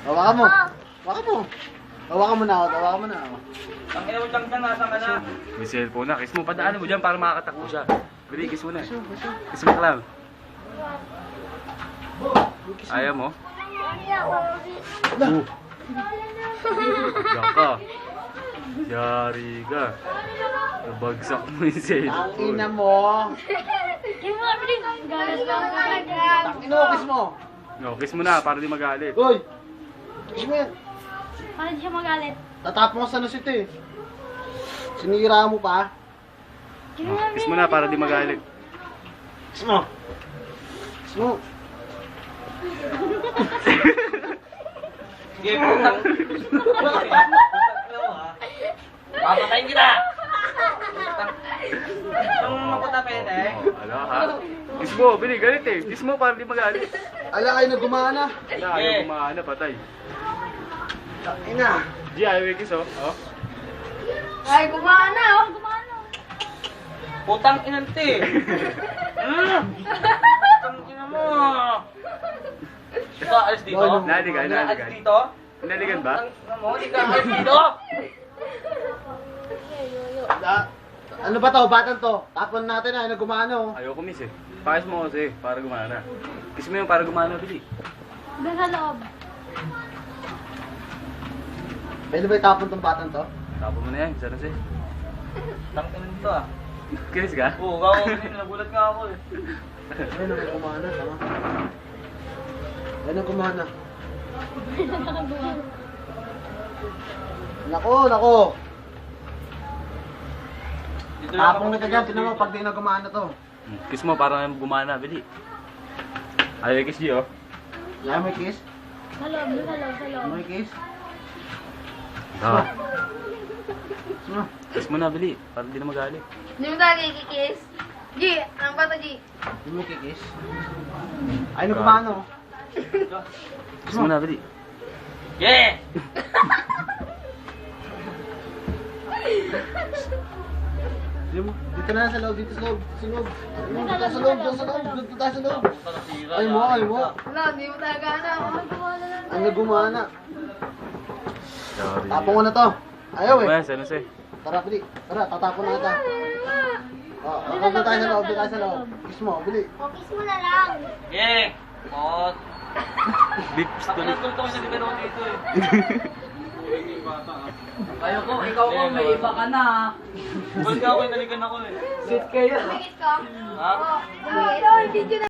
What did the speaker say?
Hawakan mo. Hawakan mo. Hawakan mo na ako. Hawakan mo na ako. Ang ina mo dyan dyan, nasaan ka na? May cellphone na. Kiss mo. Padaanan mo dyan para makakatakbo siya. Bili, kiss mo na. Kiss mo lang. Ayaw mo? Diyan ka. Yari ka. Nabagsak mo yung Ang cellphone. ina mo. Tangin mo, kiss mo. No, kiss mo na para di magalit. Uy! Kiss mo yan. Para di siya magalit. Tatapon ka sa nasit eh. Sinira mo pa. No, kiss mo na para di magalit. Kiss mo. Kiss mo. Sige, putang. Papatayin kita! Ang maputa pwede. Ala ha? Kiss mo, bili, galit eh. Kiss mo para di magalit. Ala kayo na gumana. Ala, ayaw kumahana, patay. Ina. G, ayaw yung kiss oh. Oh. Ay, gumana oh. Gumana. Putang inante. Putang ina mo. Ikaw, alis dito? Naligan, Alis naligan. dito? Naligan ba? Putang ina mo, hindi ka alis dito? Ano ba to? Batang to? Tapon natin na. Ano gumana oh. Ayaw ko miss eh. Pakis mo kasi para gumana. Kiss mo yung para gumana, bili. Doon sa loob. Pwede ba itapon tong batang to? Tapon mo na yan, sana siya. Putang ina nito ah. Kiss ka? Oo, gawa ko din. Nagulat nga ako eh. Ayun ang gumana. Tama. Ayun ang gumana. Nako, nako. Dito lang Tapong ako kita dyan. Tinan mo pag di na gumana to. Kiss mo para gumana, bili. Ayaw yung kiss G oh. Yan may kiss. Sa loob, doon sa loob, sa loob. May kiss. Ah. Kiss mo. Kiss mo na, bili. Para di na magalit. Hindi mo tayo kikikiss. G, ang bata G. Hindi mo kikiss. Ayun ang gumana oh. Kiss mo na, bili. Yeah! Dito na sa loob, dito sa loob, sa loob. Dito tayo sa loob, dito sa loob, dito tayo sa loob. Ay mo, ay mo. Wala, hindi mo tayo gana. Ang nagumana. Yari. Tapon ko na to. Ayaw eh. Ba, sana siya. Tara, bili. Tara, tatapon na kita. Huwag na tayo sa loob, dito tayo sa loob. Kiss mo, bili. O, kiss mo na lang. Yeah! Pot! Lips to Ako lips. nagtulto ko sa ligan ako dito eh. Ayaw ko, ikaw ko, may iba ka na. Balik ako yung naligan ako eh. Sit kayo. Tumikit ka. Ha? Oh, video na.